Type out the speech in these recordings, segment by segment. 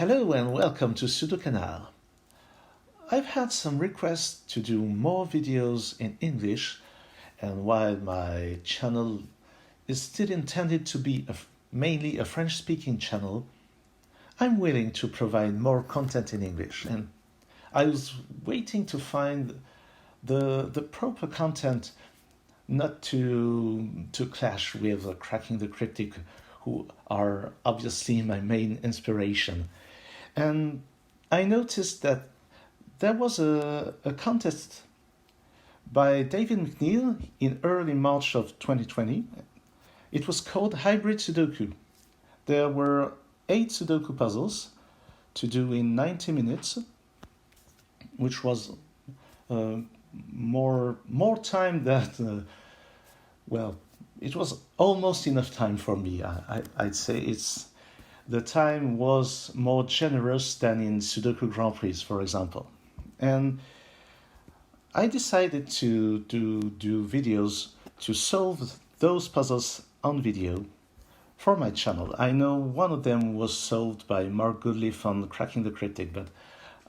Hello and welcome to SudoKanard. I've had some requests to do more videos in English, and while my channel is still intended to be mainly a French-speaking channel, I'm willing to provide more content in English, and I was waiting to find the proper content not to clash with Cracking the Cryptic, who are obviously my main inspiration. And I noticed that there was a contest by David McNeill in early March of 2020. It was called Hybrid Sudoku. There were 8 Sudoku puzzles to do in 90 minutes, which was more time than, it was almost enough time for me. I'd say the time was more generous than in Sudoku Grand Prix, for example. And I decided to do videos to solve those puzzles on video for my channel. I know one of them was solved by Mark Goodleaf on Cracking the Cryptic, but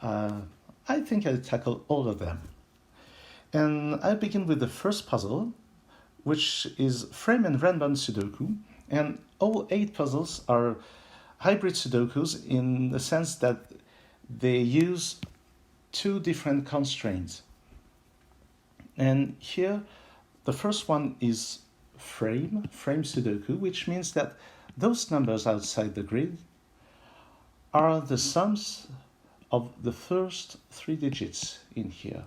I think I'll tackle all of them. And I begin with the first puzzle, which is Frame and Renban Sudoku. And all 8 puzzles are hybrid Sudokus in the sense that they use 2 different constraints. And here, the first one is frame Sudoku, which means that those numbers outside the grid are the sums of the first 3 digits in here.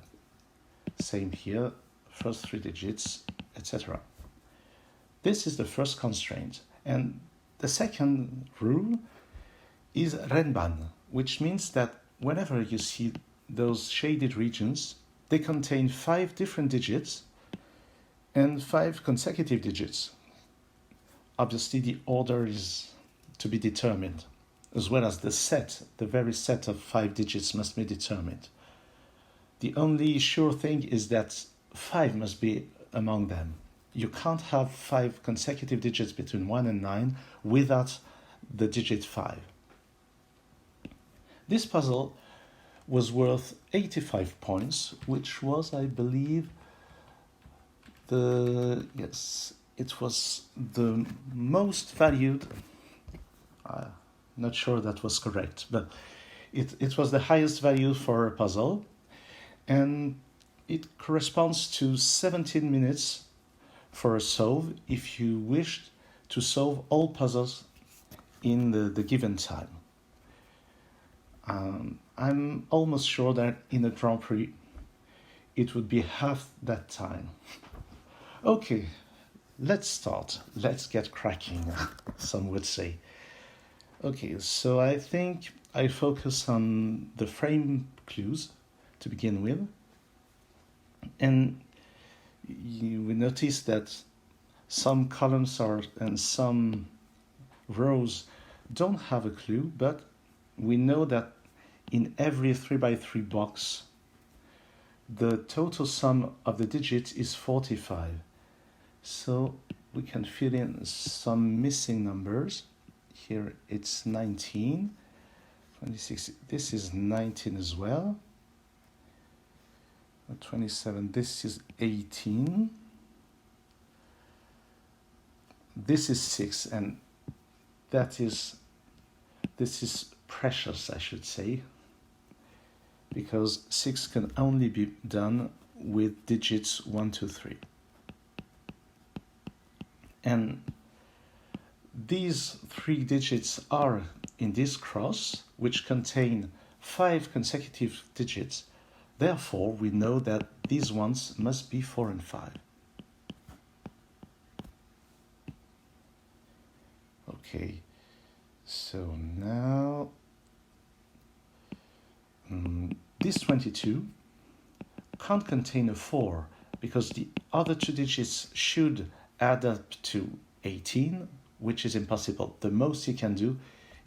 Same here, first 3 digits, etc. This is the first constraint. And the second rule is Renban, which means that whenever you see those shaded regions, they contain 5 different digits and 5 consecutive digits. Obviously, the order is to be determined, as well as the very set of 5 digits must be determined. The only sure thing is that 5 must be among them. You can't have 5 consecutive digits between 1 and 9 without the digit 5. This puzzle was worth 85 points, which was, I believe, it was the most valued. Not sure that was correct, but it was the highest value for a puzzle, and it corresponds to 17 minutes for a solve if you wished to solve all puzzles in the given time. I'm almost sure that in a Grand Prix it would be half that time. Okay, let's start. Let's get cracking, some would say. Okay, so I think I focus on the frame clues to begin with. And you will notice that some columns and some rows don't have a clue, but we know that in every 3x3 box, the total sum of the digits is 45. So we can fill in some missing numbers. Here it's 19, 26, this is 19 as well. 27, this is 18. This is 6, and this is precious, I should say, because 6 can only be done with digits 1, 2, 3. And these 3 digits are in this cross, which contain 5 consecutive digits. Therefore, we know that these ones must be 4 and 5. Okay, so now this 22 can't contain a 4 because the other 2 digits should add up to 18, which is impossible. The most you can do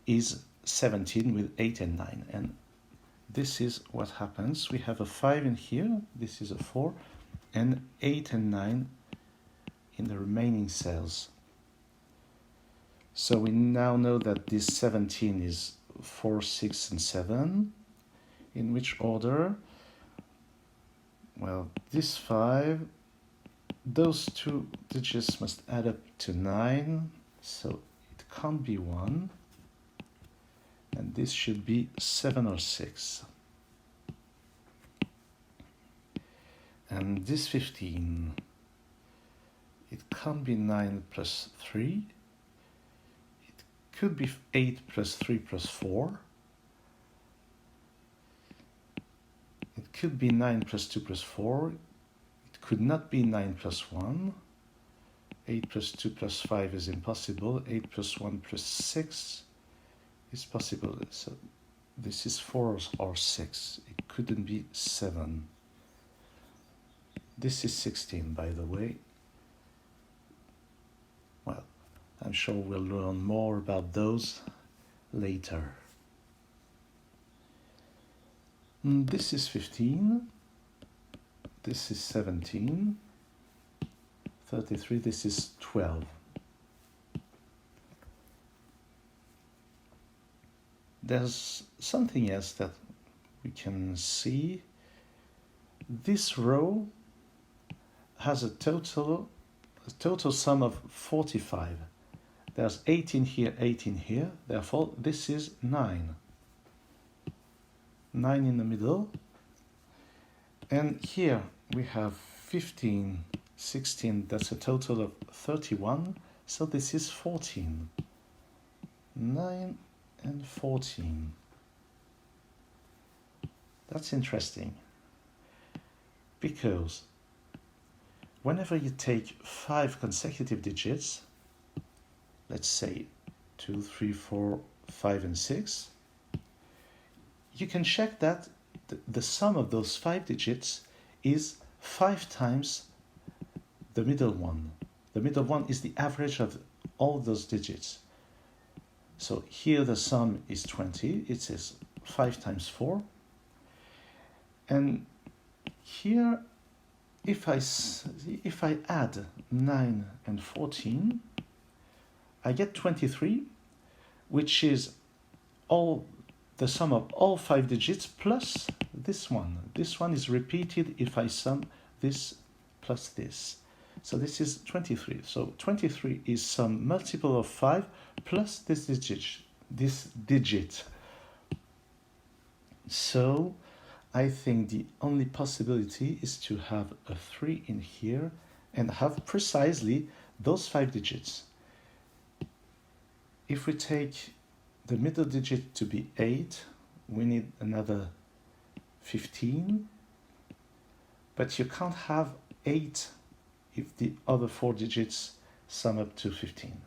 is 17 with 8 and 9. And this is what happens. We have a 5 in here, this is a 4, and 8 and 9 in the remaining cells. So we now know that this 17 is 4, 6, and 7. In which order? Well, this 5, those 2 digits must add up to 9, so it can't be 1. And this should be 7 or 6. And this 15, it can't be 9 plus 3. It could be 8 plus 3 plus 4. It could be 9 plus 2 plus 4. It could not be 9 plus 1. 8 plus 2 plus 5 is impossible. 8 plus 1 plus 6 is possible. So this is 4 or 6. It couldn't be 7. This is 16, by the way. Well, I'm sure we'll learn more about those later. This is 15. This is 17. 33. This is 12. There's something else that we can see. This row has a total sum of 45. There's 18 here, 18 here. Therefore, this is 9. 9 in the middle. And here we have 15, 16. That's a total of 31. So this is 14. 9 and 14. That's interesting. Because whenever you take 5 consecutive digits, let's say 2, 3, 4, 5, and 6, you can check that the sum of those 5 digits is 5 times the middle one. The middle one is the average of all those digits. So here the sum is 20. It says 5 times 4. And here, if I add 9 and 14, I get 23, which is all the sum of all 5 digits plus this one. This one is repeated if I sum this plus this. So this is 23. So 23 is some multiple of 5 plus this digit. So I think the only possibility is to have a 3 in here and have precisely those 5 digits. If we take the middle digit to be 8, we need another 15. But you can't have 8 if the other 4 digits sum up to 15.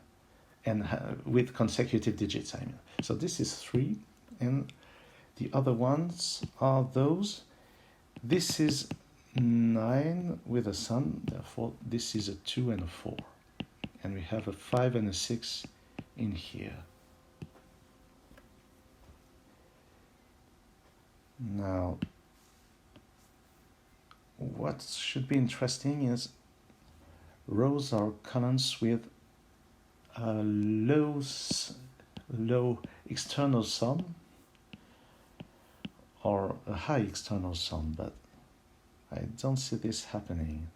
And with consecutive digits, I mean. So this is 3, and the other ones are those. This is 9 with a sum, therefore this is a 2 and a 4. And we have a 5 and a 6 in here. Now, what should be interesting is rows or columns with a low external sum or a high external sum, but I don't see this happening.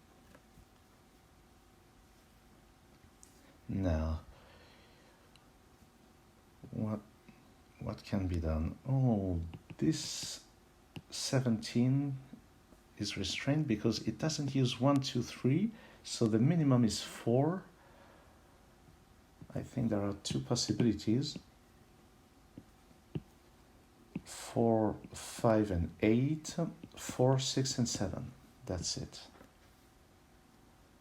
Now, what can be done? Oh, this 17 is restrained because it doesn't use 1, 2, 3, so the minimum is 4. I think there are 2 possibilities. 4, 5, and 8, 4, 6, and 7. That's it.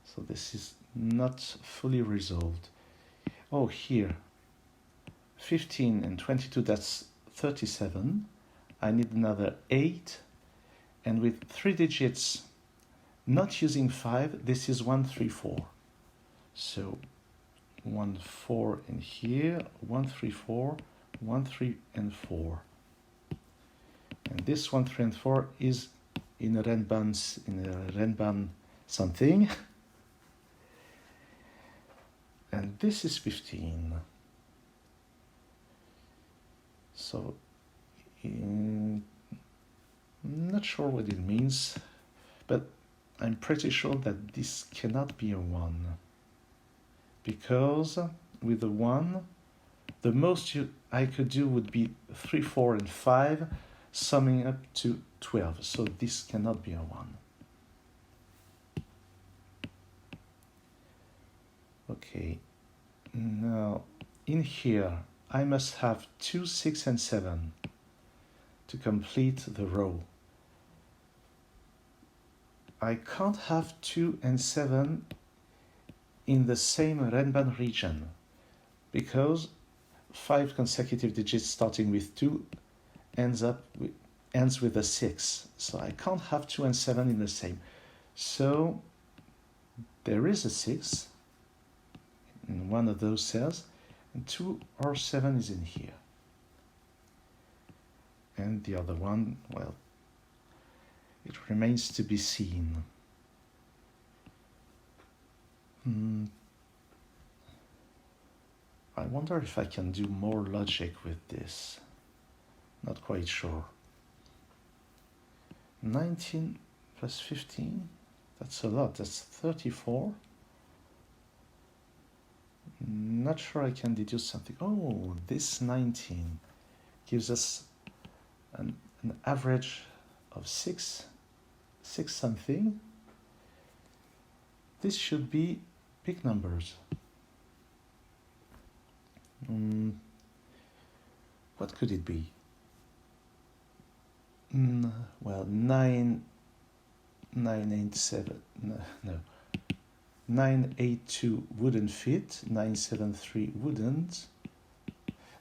So this is not fully resolved. Oh, here, 15 and 22, that's 37. I need another 8. And with 3 digits, not using 5, this is 1, 3, 4. So 1, 4 in here, 1, 3, 4, 1, 3, and 4. And this 1, 3, and 4 is in a Renban something. And this is 15. So I'm not sure what it means, but I'm pretty sure that this cannot be a 1, because with a 1, the most I could do would be 3, 4, and 5, summing up to 12. So this cannot be a 1. Okay, now in here I must have 2, 6, and 7 to complete the row. I can't have 2 and 7 in the same Renban region, because 5 consecutive digits starting with 2 ends with a 6. So I can't have 2 and 7 in the same. So there is a 6 in one of those cells, and 2 or 7 is in here. And the other one, well, it remains to be seen. I wonder if I can do more logic with this. Not quite sure. 19 plus 15, that's a lot, that's 34. Not sure I can deduce something. Oh, this 19 gives us an average of 6 something. This should be big numbers. What could it be? Well, 987, no. 982 wouldn't fit, 973 wouldn't.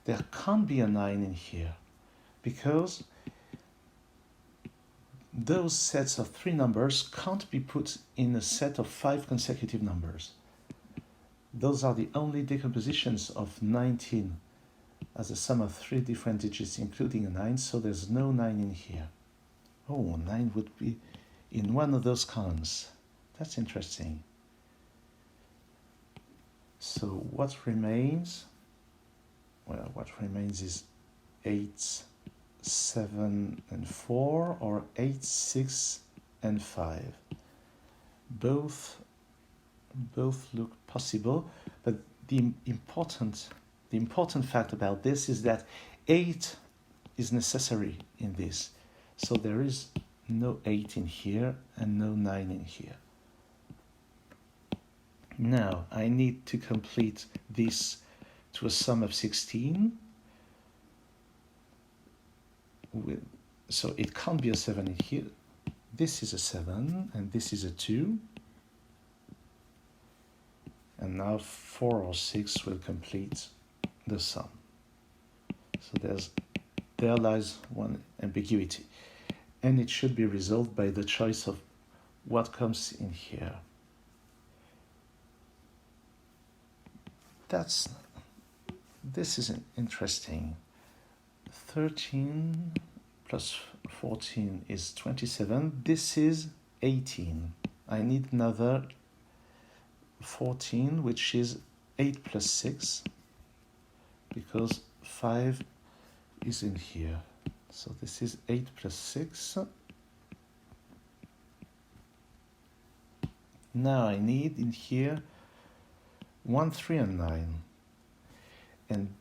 There can't be a 9 in here, because those sets of 3 numbers can't be put in a set of 5 consecutive numbers. Those are the only decompositions of 19 as a sum of 3 different digits, including a 9, so there's no 9 in here. Oh, 9 would be in one of those columns. That's interesting. So what remains? Well, what remains is 8, 7, and 4, or 8, 6, and 5. Both look possible, but the important fact about this is that 8 is necessary in this. So there is no 8 in here and no 9 in here. Now I need to complete this to a sum of 16. So it can't be a 7 in here. This is a 7 and this is a 2. And now 4 or 6 will complete the sum. So there lies one ambiguity. And it should be resolved by the choice of what comes in here. This is interesting. 13 plus 14 is 27. This is 18. I need another 14, which is 8 plus 6, because 5 is in here. So this is 8 plus 6. Now I need in here 1, 3, and 9. And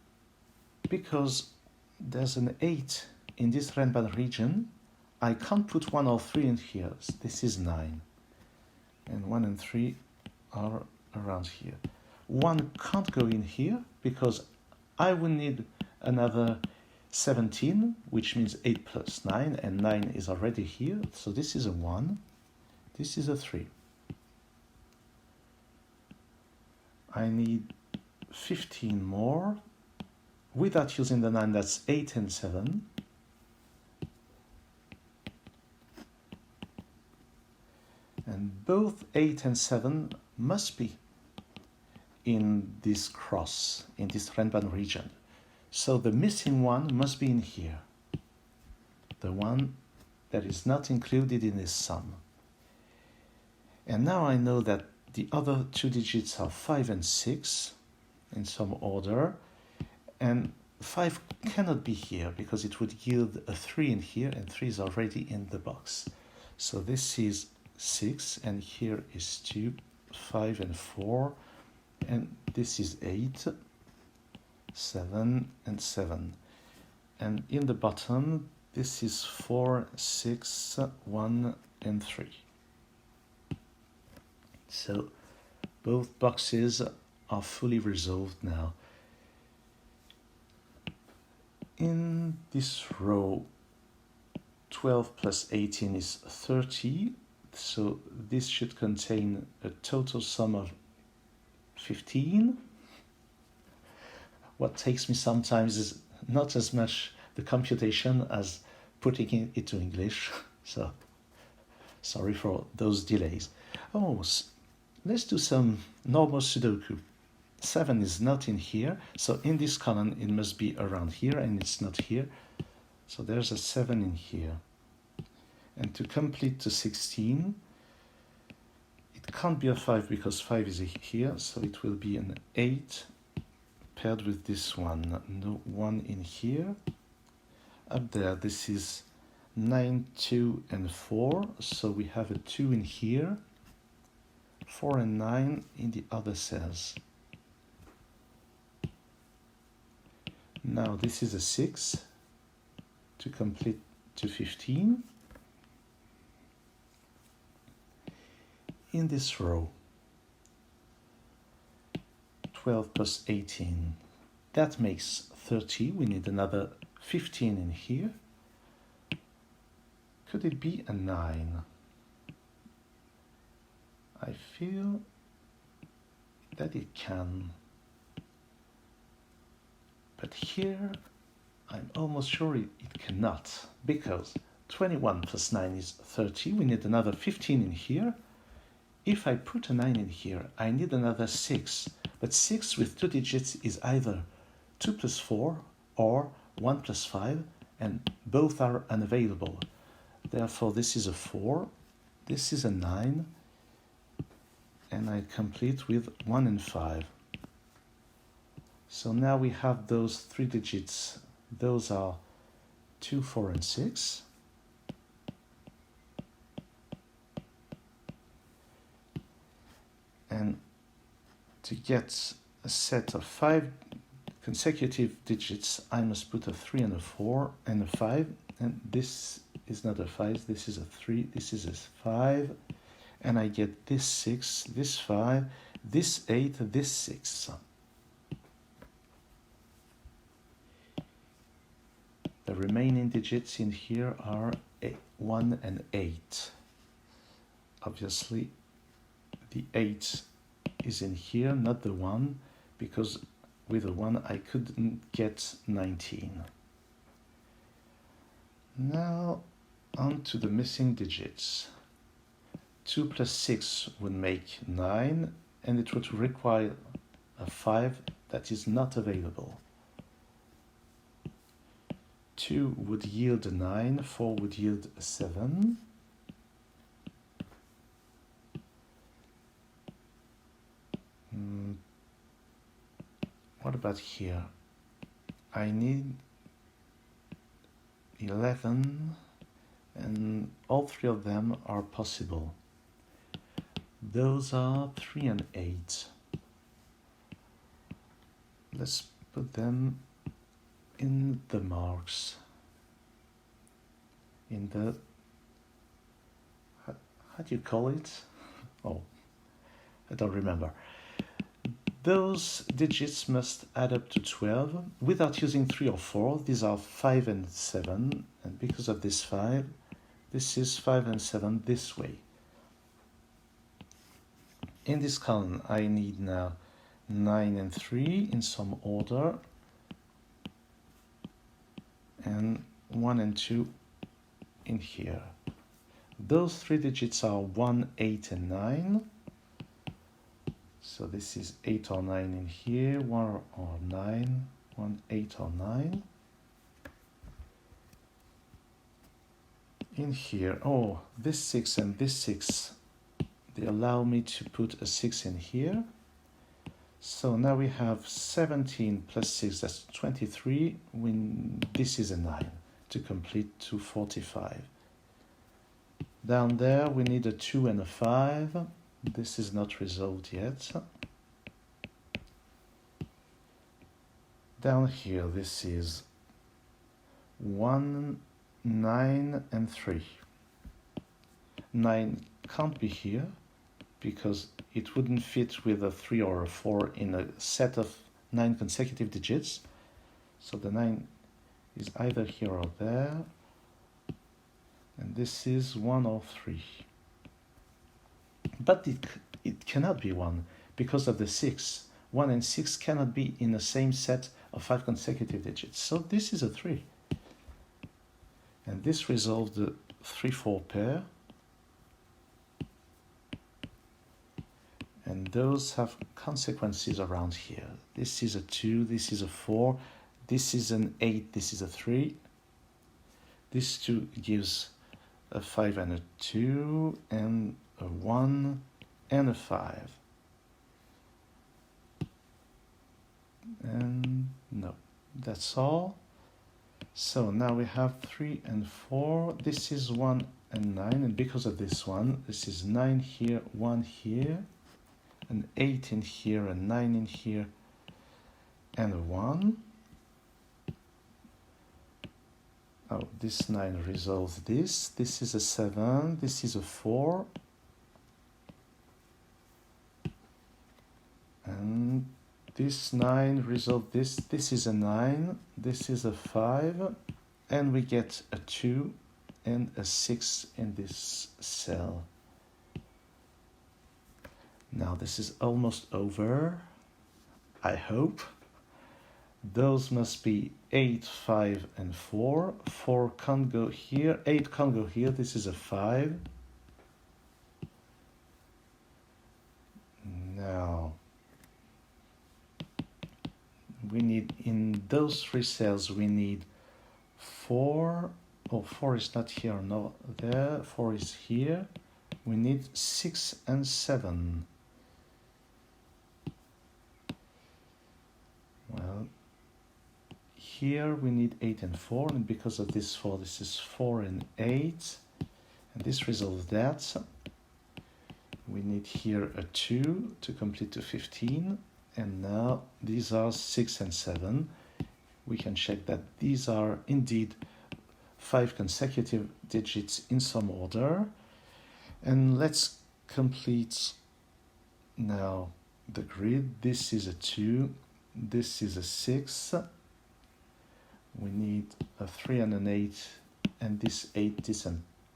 because there's an 8 in this Renban region, I can't put 1 or 3 in here. This is 9. And 1 and 3 are around here. 1 can't go in here because I will need another 17, which means 8 plus 9, and 9 is already here. So this is a 1. This is a 3. I need 15 more. Without using the 9, that's 8 and 7. And both 8 and 7 must be in this cross, in this Renban region. So the missing one must be in here, the one that is not included in this sum. And now I know that the other 2 digits are 5 and 6 in some order, and 5 cannot be here because it would yield a 3 in here, and 3 is already in the box. So this is 6, and here is 2, 5 and 4, and this is 8, 7 and 7. And in the bottom, this is 4, 6, 1 and 3. So both boxes are fully resolved now. In this row, 12 plus 18 is 30, so this should contain a total sum of 15. What takes me sometimes is not as much the computation as putting it into English, so sorry for those delays. Let's do some normal Sudoku. 7 is not in here, so in this column it must be around here, and it's not here. So there's a 7 in here. And to complete to 16, it can't be a 5 because 5 is here, so it will be an 8 paired with this one. No 1 in here. Up there, this is 9, 2 and 4, so we have a 2 in here. 4 and 9 in the other cells. Now this is a 6 to complete to 15. In this row, 12 plus 18, that makes 30. We need another 15 in here. Could it be a 9? I feel that it can. But here, I'm almost sure it cannot, because 21 plus 9 is 30. We need another 15 in here. If I put a 9 in here, I need another 6. But 6 with 2 digits is either 2 plus 4 or 1 plus 5, and both are unavailable. Therefore, this is a 4, this is a 9, and I complete with 1 and 5. So now we have those 3 digits. Those are 2, 4, and 6. And to get a set of 5 consecutive digits, I must put a 3 and a 4 and a 5. And this is not a 5, this is a 3, this is a 5. And I get this 6, this 5, this 8, this 6. The remaining digits in here are 1 and 8. Obviously, the 8 is in here, not the 1, because with the 1 I couldn't get 19. Now on to the missing digits. 2 plus 6 would make 9, and it would require a 5 that is not available. 2 would yield a 9, 4 would yield a 7. What about here? I need 11, and all 3 of them are possible. Those are 3 and 8. Let's put them in the marks. In the, how do you call it? Oh, I don't remember. Those digits must add up to 12 without using 3 or 4. These are 5 and 7, and because of this 5, this is 5 and 7 this way. In this column, I need now 9 and 3 in some order, and 1 and 2 in here. Those 3 digits are 1, 8, and 9. So this is 8 or 9 in here, 1 or 9, 1, 8 or 9. In here, oh, this 6 and this 6, they allow me to put a 6 in here. So now we have 17 plus 6, that's 23. This is a 9 to complete to 45. Down there we need a 2 and a 5. This is not resolved yet. Down here this is 1, 9 and 3. 9 can't be here because it wouldn't fit with a 3 or a 4 in a set of 9 consecutive digits. So the 9 is either here or there. And this is 1 or 3. But it cannot be 1 because of the 6. 1 and 6 cannot be in the same set of 5 consecutive digits. So this is a 3. And this resolves the 3-4 pair. And those have consequences around here. This is a 2, this is a 4, this is an 8, this is a 3. This 2 gives a 5 and a 2, and a 1 and a 5. And no, that's all. So now we have 3 and 4. This is 1 and 9, and because of this one, this is 9 here, 1 here, an 8 in here, a 9 in here, and a 1. Oh, this 9 resolves this. This is a 7, this is a 4. And this 9 resolves this. This is a 9, this is a 5. And we get a 2 and a 6 in this cell. Now this is almost over, I hope. Those must be 8, 5, and 4. 4 can't go here, 8 can't go here, this is a 5. Now, we need, in those 3 cells, we need 4. Oh, 4 is not here, no, there, 4 is here. We need 6 and 7. Well, here we need 8 and 4, and because of this 4, this is 4 and 8, and this resolves that. We need here a 2 to complete to 15, and now these are 6 and 7. We can check that these are indeed 5 consecutive digits in some order. And let's complete now the grid. This is a 2, this is a 6. We need a 3 and an 8, and this 8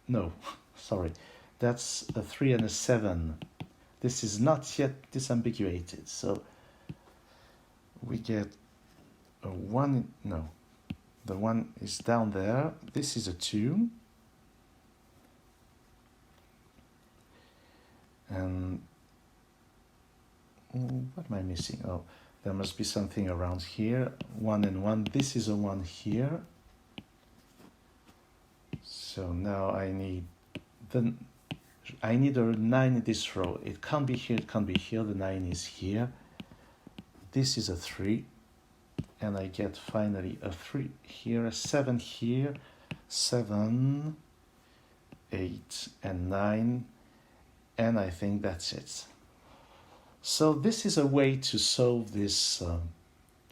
no, sorry, that's a 3 and a 7. This is not yet disambiguated, so we get a 1, no, the 1 is down there. This is a 2. And what am I missing? Oh, there must be something around here. 1 and 1. This is a 1 here. So now I need a 9 in this row. It can't be here, it can't be here. The 9 is here. This is a 3. And I get finally a 3 here, a 7 here, 7, 8, and 9. And I think that's it. So this is a way to solve this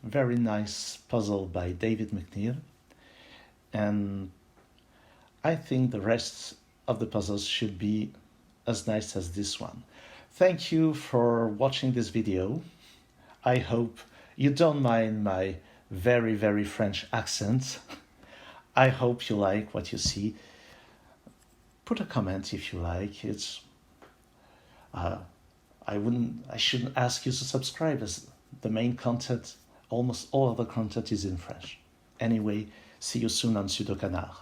very nice puzzle by David McNeill. And I think the rest of the puzzles should be as nice as this one. Thank you for watching this video. I hope you don't mind my very, very French accent. I hope you like what you see. Put a comment if you like. It's I shouldn't ask you to subscribe, as the main content, almost all of the content is in French. Anyway, see you soon on SudoKanard.